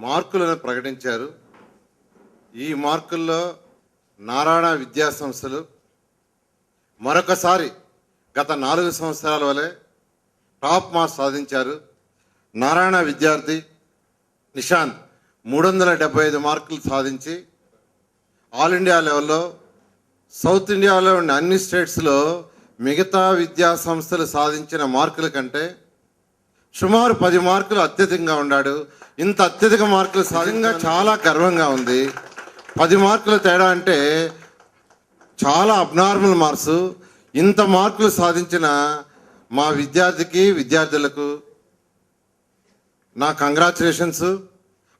మార్కులను ప్రకటించారు. ఈ మార్కుల్లో నారాయణ విద్యా సంస్థలు మరొకసారి గత 4 సంవత్సరాల వలె టాప్ మార్క్స్ సాధించారు. నారాయణ విద్యార్థి నిశాంత్ 375 మార్కులు సాధించి ఆల్ ఇండియా లెవెల్లో సౌత్ ఇండియాలో ఉన్న అన్ని స్టేట్స్లో మిగతా విద్యా సంస్థలు సాధించిన మార్కుల కంటే సుమారు 10 మార్కులు అత్యధికంగా ఉన్నాడు. ఇంత అత్యధిక మార్కులు సహజంగా చాలా గర్వంగా ఉంది. 10 మార్కుల తేడా అంటే చాలా అబ్నార్మల్ మార్క్స్. ఇంత మార్కులు సాధించిన మా విద్యార్థులకు నా కంగ్రాచులేషన్స్.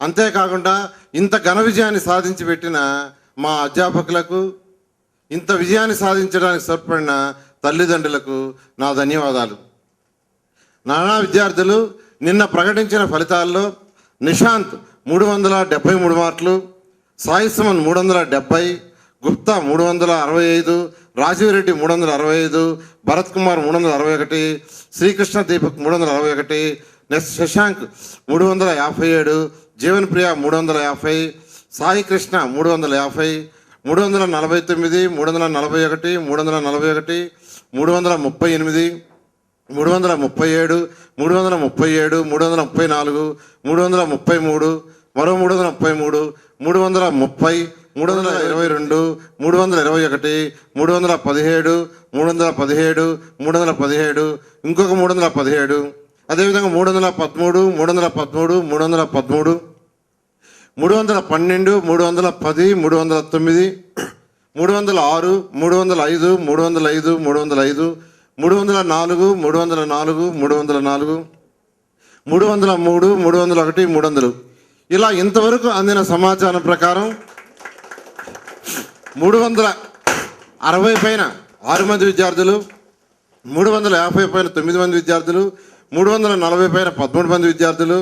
అంతేకాకుండా ఇంత ఘన విజయాన్ని సాధించి పెట్టిన మా అధ్యాపకులకు, ఇంత విజయాన్ని సాధించడానికి తోడ్పడిన తల్లిదండ్రులకు నా ధన్యవాదాలు. నానా విద్యార్థులు నిన్న ప్రకటించిన ఫలితాల్లో నిశాంత్ 373 మార్కులు, సాయి సుమన్ 370, గుప్తా 365, రాజీవ్ రెడ్డి 365, భరత్ కుమార్ 361, శ్రీకృష్ణ దీపక్ 361, నెక్స్ట్ శశాంక్ 357, జీవన్ ప్రియ 350, సాయి కృష్ణ 350, 349, 341, 341, 338, 337, 337, 334, 333, మరో 333, 330, 322, 321, 317, 317, 317, ఇంకొక 317, అదేవిధంగా 313, 313, 313, 312, 310, 309, 306, 305, 305, 305, 304, 304, 304, 303, 301, 300. ఇలా ఇంతవరకు అందిన సమాచారం ప్రకారం 360 పైన 6 మంది విద్యార్థులు, 350 పైన 9 మంది విద్యార్థులు, 340 పైన 13 మంది విద్యార్థులు,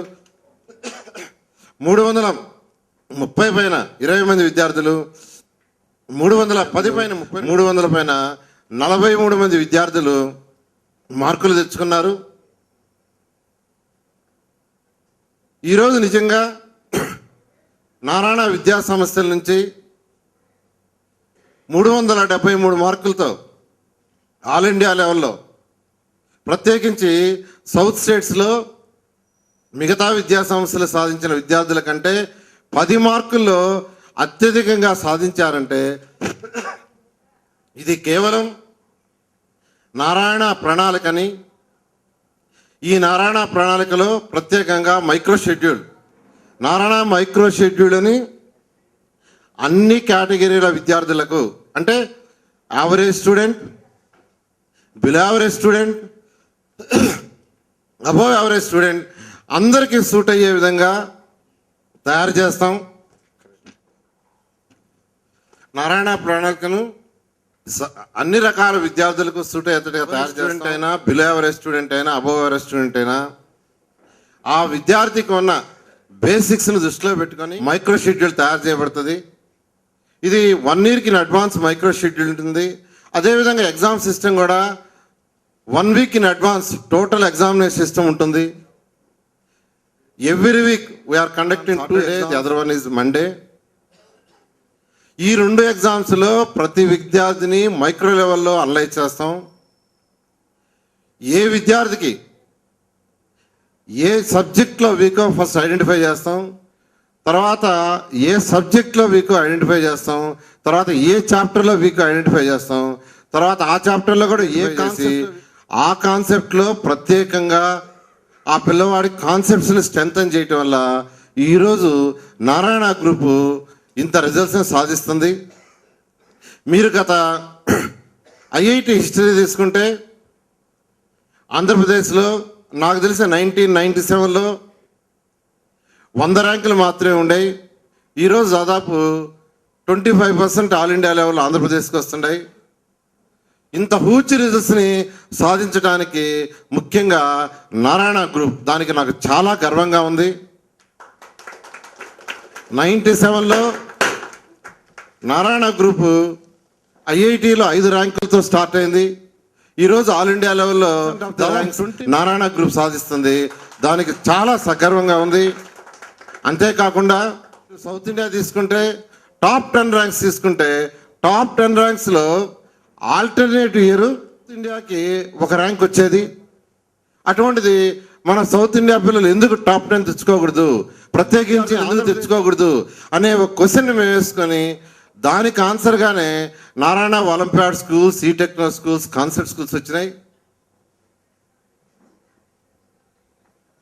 330 పైన 20 మంది విద్యార్థులు, 310 పైన 30, 300 పైన 43 మంది విద్యార్థులు మార్కులు తెచ్చుకున్నారు. ఈరోజు నిజంగా నారాయణ విద్యా సంస్థల నుంచి 373 మార్కులతో ఆల్ ఇండియా లెవెల్లో, ప్రత్యేకించి సౌత్ స్టేట్స్లో మిగతా విద్యా సంస్థలు సాధించిన విద్యార్థుల కంటే 10 మార్కుల్లో అత్యధికంగా సాధించారంటే ఇది కేవలం నారాయణ ప్రణాళికని. ఈ నారాయణ ప్రణాళికలో ప్రత్యేకంగా నారాయణ మైక్రో షెడ్యూల్ అని అన్ని కేటగిరీల విద్యార్థులకు, అంటే average student, below average student, above average student అందరికీ సూట్ అయ్యే విధంగా తయారు చేస్తాం. నారాయణ ప్రణాళికను అన్ని రకాల విద్యార్థులకు సూట్ అయ్యేట్టుగా తయారు స్టూడెంట్ అయినా, బిలో యావరేజ్ స్టూడెంట్ అయినా, అబోవ్ యావరేజ్ స్టూడెంట్ అయినా ఆ విద్యార్థికి ఉన్న బేసిక్స్ను దృష్టిలో పెట్టుకొని మైక్రో షెడ్యూల్ తయారు చేయబడుతుంది. ఇది 1 ఇయర్కి ఇన్ అడ్వాన్స్ మైక్రో షెడ్యూల్ ఉంటుంది. అదేవిధంగా ఎగ్జామ్ సిస్టమ్ కూడా 1 week in advance total examination system ఉంటుంది. Every week we are conducting 2 days, the other one is Monday. ఈ 2 ఎగ్జామ్స్లో ప్రతి విద్యార్థిని మైక్రో లెవెల్లో అనలైజ్ చేస్తాం. ఏ విద్యార్థికి ఏ సబ్జెక్ట్లో వీకో ఫస్ట్ ఐడెంటిఫై చేస్తాం, తర్వాత ఏ సబ్జెక్ట్లో వీకో ఐడెంటిఫై చేస్తాం, తర్వాత ఏ చాప్టర్లో వీకో ఐడెంటిఫై చేస్తాం, తర్వాత ఆ చాప్టర్లో కూడా ఆ కాన్సెప్ట్లో ప్రత్యేకంగా ఆ పిల్లవాడి కాన్సెప్ట్స్ని స్ట్రెంథన్ చేయటం వల్ల ఈరోజు నారాయణ గ్రూపు ఇంత రిజల్ట్స్ని సాధిస్తుంది. మీరు గత ఐఐటి హిస్టరీ తీసుకుంటే ఆంధ్రప్రదేశ్లో నాకు తెలిసి 1997లో 100 ర్యాంకులు మాత్రమే ఉండేవి. ఈరోజు దాదాపు 25% ఆల్ ఇండియా లెవెల్లో ఆంధ్రప్రదేశ్కి వస్తున్నాయి. ఇంత హ్యూజ్ రిజల్ట్స్ని సాధించడానికి ముఖ్యంగా నారాయణ గ్రూప్, దానికి నాకు చాలా గర్వంగా ఉంది. 97లో నారాయణ గ్రూపు ఐఐటిలో 5 ర్యాంకులతో స్టార్ట్ అయింది. ఈరోజు ఆల్ ఇండియా లెవెల్లో నారాయణ గ్రూప్ సాధిస్తుంది. దానికి చాలా సగర్వంగా ఉంది. అంతేకాకుండా సౌత్ ఇండియా తీసుకుంటే టాప్ 10 ర్యాంక్స్ తీసుకుంటే టాప్ 10 ర్యాంక్స్లో ఆల్టర్నేటివ్ ఇయర్ ఇండియాకి ఒక ర్యాంక్ వచ్చేది. అటువంటిది మన సౌత్ ఇండియా పిల్లలు ఎందుకు టాప్ 10 తెచ్చుకోకూడదు, ప్రత్యేకించి ఎందుకు తెచ్చుకోకూడదు అనే ఒక క్వశ్చన్ మేము వేసుకొని దానికి ఆన్సర్గానే నారాయణ ఒలింపియాడ్ స్కూల్స్, ఈ టెక్నో స్కూల్స్, కాన్సెప్ట్ స్కూల్స్ వచ్చినాయి.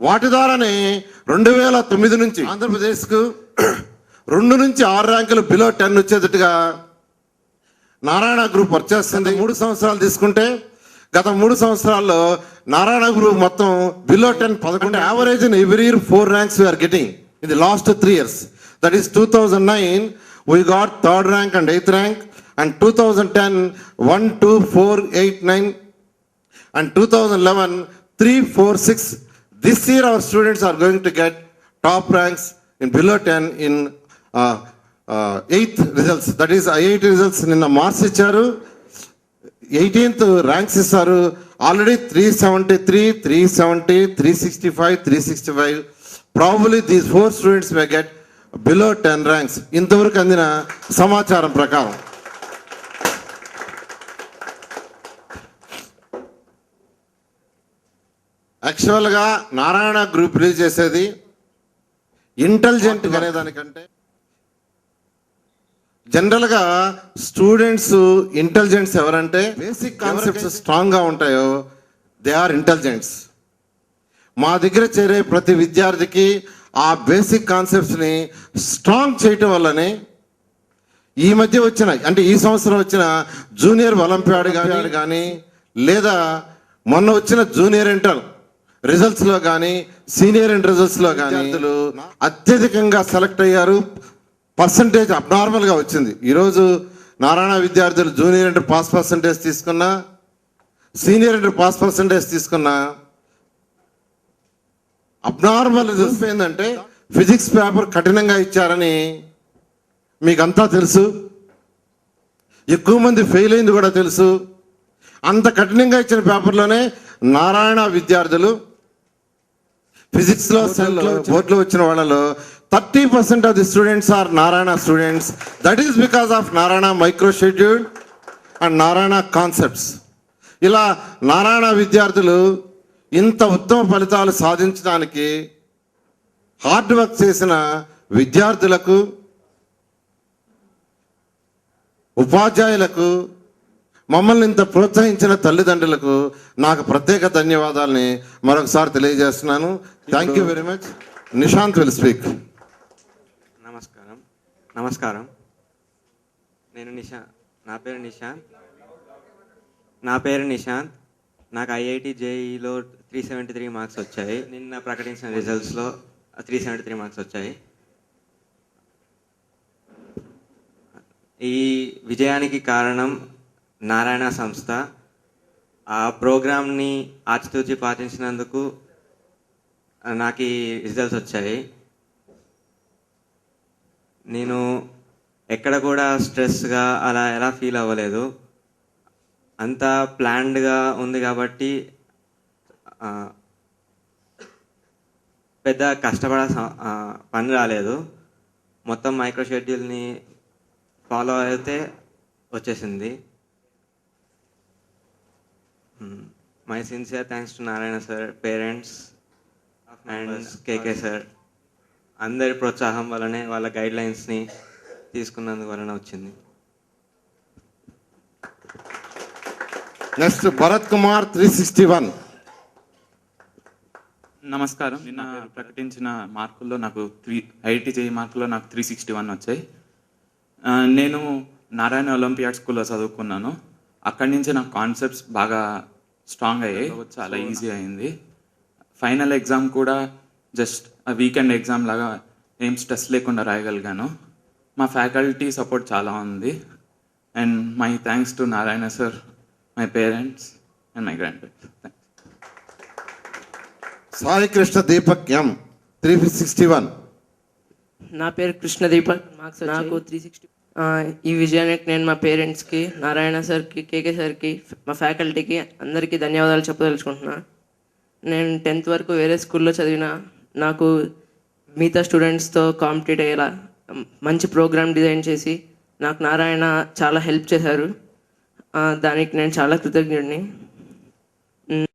వాటి ద్వారానే 2009 నుంచి ఆంధ్రప్రదేశ్కు 2 నుంచి 6 ర్యాంకులు బిలో 10 వచ్చేటట్టుగా నారాయణ గ్రూప్ వర్క్ చేస్తుంది. 3 సంవత్సరాలు తీసుకుంటే గత 3 సంవత్సరాల్లో నారాయణ గ్రూప్ మొత్తం below 10 11 average in every year 4 ranks we are getting in the last 3 years. That is 2009 we got 3rd rank and 8th rank, and 2010 1, 2, 4, 8, 9, and 2011 3, 4, 6. This year our students are going to get top ranks in below 10 in 8th results. That is IIT results నిన్న marks ఇచ్చారు, 18th ranks ఇస్తారు. Already 373, 370, 365, 365. Probably these 4 students may get below 10 ranks ఇంతవరకు అందిన సమాచారం ప్రకారం. యాక్చువల్గా Narayana group release చేసేది intelligent అనేదానికంటే జనరల్గా స్టూడెంట్స్ ఇంటెలిజెంట్స్ ఎవరంటే బేసిక్ కాన్సెప్ట్స్ స్ట్రాంగ్గా ఉంటాయో దే ఆర్ ఇంటెలిజెంట్స్. మా దగ్గర చేరే ప్రతి విద్యార్థికి ఆ బేసిక్ కాన్సెప్ట్స్ని స్ట్రాంగ్ చేయటం వల్లనే ఈ మధ్య వచ్చిన అంటే ఈ సంవత్సరం వచ్చిన జూనియర్ ఒలింపియాడ్ కానీ లేదా మొన్న వచ్చిన జూనియర్ ఇంటర్ రిజల్ట్స్లో కానీ సీనియర్ ఇంటర్ రిజల్ట్స్లో కానీ అత్యధికంగా సెలెక్ట్ అయ్యారు. పర్సంటేజ్ అబ్నార్మల్గా వచ్చింది. ఈరోజు నారాయణ విద్యార్థులు జూనియర్ ఇంటర్ పాస్ పర్సంటేజ్ తీసుకున్నా, సీనియర్ ఇంటర్ పాస్ పర్సంటేజ్ తీసుకున్నా అబ్నార్మల్ రిజల్ట్స్ ఏంటంటే ఫిజిక్స్ పేపర్ కఠినంగా ఇచ్చారని మీకంతా తెలుసు. ఎక్కువ మంది ఫెయిల్ అయింది కూడా తెలుసు. అంత కఠినంగా ఇచ్చిన పేపర్లోనే నారాయణ విద్యార్థులు ఫిజిక్స్లో బోర్డులో వచ్చిన వాళ్ళలో 30% of the students are Narayana students. That is because of Narayana micro schedule and Narayana concepts. ఇలా నారాయణ విద్యార్థులు ఇంత ఉత్తమ ఫలితాలు సాధించడానికి హార్డ్ వర్క్ చేసిన విద్యార్థులకు, ఉపాధ్యాయులకు, మమ్మల్ని ఇంత ప్రోత్సహించిన తల్లిదండ్రులకు నాకు ప్రత్యేక ధన్యవాదాలని మరొకసారి తెలియజేస్తున్నాను. Thank you very much. Nishant will speak. నమస్కారం. నేను నా పేరు నిశాంత్. నాకు ఐఐటి జేఈలో 373 మార్క్స్ వచ్చాయి. నిన్న ప్రకటించిన రిజల్ట్స్లో 373 మార్క్స్ వచ్చాయి. ఈ విజయానికి కారణం నారాయణ సంస్థ. ఆ ప్రోగ్రామ్ని ఆచితూచి పాటించినందుకు నాకు ఈ రిజల్ట్స్ వచ్చాయి. నేను ఎక్కడ కూడా స్ట్రెస్గా అలా ఎలా ఫీల్ అవ్వలేదు. అంతా ప్లాన్డ్గా ఉంది కాబట్టి పెద్ద పని రాలేదు. మొత్తం మైక్రో షెడ్యూల్ని ఫాలో అయితే వచ్చేసింది. My sincere thanks to Narayana sir, parents and KK sir. అందరి ప్రోత్సాహం వల్లనే, వాళ్ళ గైడ్లైన్స్ని తీసుకున్నందుకు వలన వచ్చింది. నెక్స్ట్ భరత్ కుమార్ 361. నమస్కారం. నిన్న ప్రకటించిన మార్కుల్లో నాకు ఐఐటి జేఈ మార్కుల్లో నాకు 361 వచ్చాయి. నేను నారాయణ ఒలింపియాడ్ స్కూల్లో చదువుకున్నాను. అక్కడి నుంచి నాకు కాన్సెప్ట్స్ బాగా స్ట్రాంగ్ అయ్యాయి, చాలా ఈజీ అయింది. ఫైనల్ ఎగ్జామ్ కూడా జస్ట్ వీకెండ్ ఎగ్జామ్ లాగా ఏం స్ట్రెస్ లేకుండా రాయగలిగాను. మా ఫ్యాకల్టీ సపోర్ట్ చాలా ఉంది. And my thanks to Narayana sir, my parents and my grandparents. Sai Krishna Deepak M 361. నా పేరు కృష్ణ దీపక్. నాకు 360. ఈ విజయానికి నేను మా పేరెంట్స్కి, నారాయణ సార్కి, కేకే సార్కి, మా ఫ్యాకల్టీకి అందరికీ ధన్యవాదాలు చెప్పదలుచుకుంటున్నా. నేను 10th వరకు వేరే స్కూల్లో చదివిన నాకు మిగతా స్టూడెంట్స్తో కాంపిటీట్ అయ్యేలా మంచి ప్రోగ్రామ్ డిజైన్ చేసి నాకు నారాయణ చాలా హెల్ప్ చేశారు. దానికి నేను చాలా కృతజ్ఞుడిని.